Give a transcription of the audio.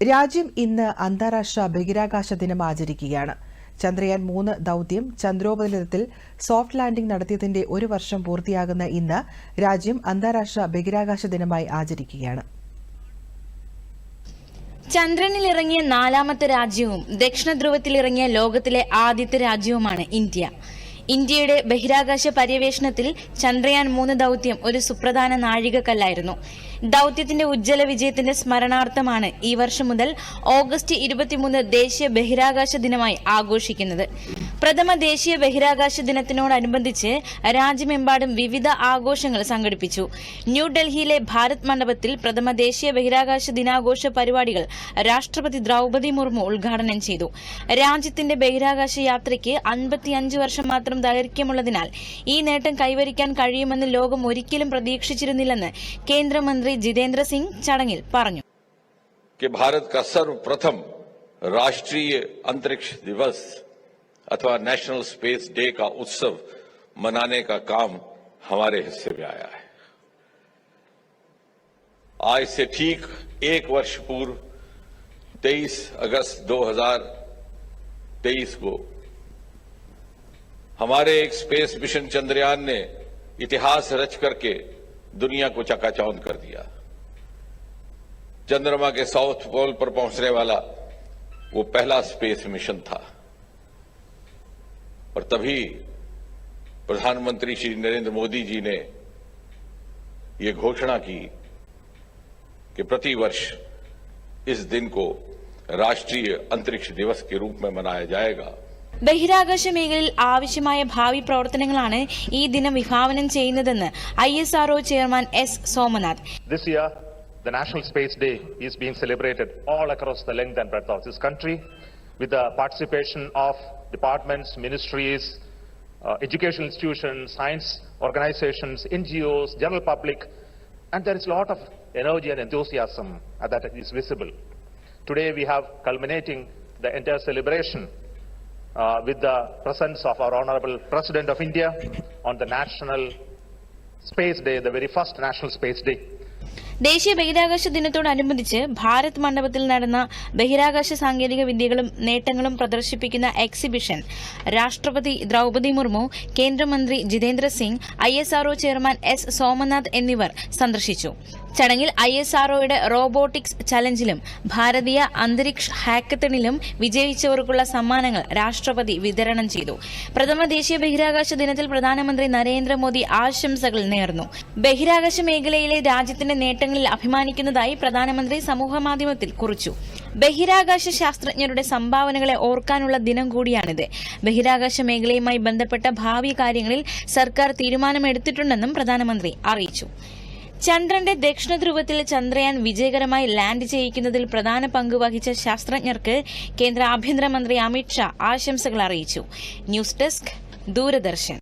രാജ്യം ഇന്ന് അന്താരാഷ്ട്ര ബഹിരാകാശ ദിനം ആചരിക്കുകയാണ്. ചന്ദ്രയാൻ 3 ദൌത്യം ചന്ദ്രോപരിതലത്തിൽ സോഫ്റ്റ് ലാൻഡിംഗ് നടത്തിയതിന്റെ 1 വർഷം പൂർത്തിയാകുന്ന ഇന്ന് രാജ്യം അന്താരാഷ്ട്ര ബഹിരാകാശ ദിനമായി ആചരിക്കുകയാണ്. ചന്ദ്രനിലിറങ്ങിയ 4ാമത്തെ രാജ്യവും ദക്ഷിണ ധ്രുവത്തിലിറങ്ങിയ ലോകത്തിലെ ആദ്യത്തെ രാജ്യവുമാണ് ഇന്ത്യ. ഇന്ത്യയുടെ ബഹിരാകാശ പര്യവേഷണത്തിൽ ചന്ദ്രയാൻ 3 ദൌത്യം ഒരു സുപ്രധാന നാഴികക്കല്ലായിരുന്നു. ദൌത്യത്തിന്റെ ഉജ്ജ്വല വിജയത്തിന്റെ സ്മരണാർത്ഥമാണ് ഈ വർഷം മുതൽ ഓഗസ്റ്റ് 23 ദേശീയ ബഹിരാകാശ ദിനമായി ആഘോഷിക്കുന്നത്. പ്രഥമ ദേശീയ ബഹിരാകാശ ദിനത്തിനോടനുബന്ധിച്ച് രാജ്യമെമ്പാടും വിവിധ ആഘോഷങ്ങൾ സംഘടിപ്പിച്ചു. ന്യൂഡൽഹിയിലെ ഭാരത് മണ്ഡപത്തിൽ പ്രഥമ ദേശീയ ബഹിരാകാശ ദിനാഘോഷ പരിപാടികൾ രാഷ്ട്രപതി ദ്രൌപദി മുർമു ഉദ്ഘാടനം ചെയ്തു. രാജ്യത്തിന്റെ ബഹിരാകാശ യാത്രയ്ക്ക് 55 വർഷം മാത്രം ദൈർഘ്യമുള്ളതിനാൽ ഈ നേട്ടം കൈവരിക്കാൻ കഴിയുമെന്ന് ലോകം ഒരിക്കലും പ്രതീക്ഷിച്ചിരുന്നില്ലെന്ന് കേന്ദ്രമന്ത്രി जितेंद्र सिंह चടങ്ങിൽ പറഞ്ഞു. कि भारत का सर्वप्रथम राष्ट्रीय अंतरिक्ष दिवस अथवा नेशनल स्पेस डे का उत्सव मनाने का काम हमारे हिस्से में आया है. आज से ठीक 1 वर्ष पूर्व 23 अगस्त 2023 को हमारे एक स्पेस मिशन चंद्रयान ने इतिहास रच करके दुनिया को चकाचौंध कर दिया. चंद्रमा के साउथ पोल पर पहुंचने वाला वो पहला स्पेस मिशन था और तभी प्रधानमंत्री श्री नरेंद्र मोदी जी ने ये घोषणा की कि प्रतिवर्ष इस दिन को राष्ट्रीय अंतरिक्ष दिवस के रूप में मनाया जाएगा. ബഹിരാകാശ മേഖലയിൽ ആവശ്യമായ ഭാവി പ്രവർത്തനങ്ങളാണ് ഈ ദിനം വിഭാവനം ചെയ്യുന്നതെന്ന് ISRO chairman S. Somanath. This year, the National Space Day is being celebrated all across the length and breadth of this country with the participation of departments, ministries, educational institutions, science organizations, NGOs, general public, and there is a lot of energy and enthusiasm that is visible. Today we have culminating the entire celebration with the presence of our Honorable President of India on the National Space Day, the very first National Space Day. ദേശീയ ബഹിരാകാശ ദിനത്തോടനുബന്ധിച്ച് ഭാരത് മണ്ഡപത്തിൽ നടന്ന ബഹിരാകാശ സാങ്കേതിക വിദ്യകളും നേട്ടങ്ങളും പ്രദർശിപ്പിക്കുന്ന എക്സിബിഷൻ രാഷ്ട്രപതി ദ്രൌപദി മുർമു, കേന്ദ്രമന്ത്രി Jitendra Singh, ISRO chairman S. Somanath എന്നിവർ സന്ദർശിച്ചു. ചടങ്ങിൽ ISROയുടെ റോബോട്ടിക്സ് ചലഞ്ചിലും ഭാരതീയ അന്തരിക്ഷ ഹാക്കത്തണിലും വിജയിച്ചവർക്കുള്ള സമ്മാനങ്ങൾ രാഷ്ട്രപതി വിതരണം ചെയ്തു. പ്രഥമ ദേശീയ ബഹിരാകാശ ദിനത്തിൽ പ്രധാനമന്ത്രി നരേന്ദ്രമോദി ആശംസകൾ നേർന്നു. ബഹിരാകാശ മേഖലയിലെ രാജ്യത്തിന്റെ നേട്ടങ്ങളിൽ അഭിമാനിക്കുന്നതായി പ്രധാനമന്ത്രി സമൂഹമാധ്യമത്തിൽ കുറിച്ചു. ബഹിരാകാശ ശാസ്ത്രജ്ഞരുടെ സംഭാവനകളെ ഓർക്കാനുള്ള ദിനം കൂടിയാണിത്. ബഹിരാകാശ മേഖലയുമായി ബന്ധപ്പെട്ട ഭാവി കാര്യങ്ങളിൽ സർക്കാർ തീരുമാനമെടുത്തിട്ടുണ്ടെന്നും പ്രധാനമന്ത്രി അറിയിച്ചു. ചന്ദ്രന്റെ ദക്ഷിണ ധ്രുവത്തിൽ ചന്ദ്രയാൻ വിജയകരമായി ലാൻഡ് ചെയ്യിക്കുന്നതിൽ പ്രധാന പങ്ക് വഹിച്ച ശാസ്ത്രജ്ഞർക്ക് കേന്ദ്ര ആഭ്യന്തരമന്ത്രി അമിത് ഷാ ആശംസകൾ അറിയിച്ചു. News desk, Doordarshan.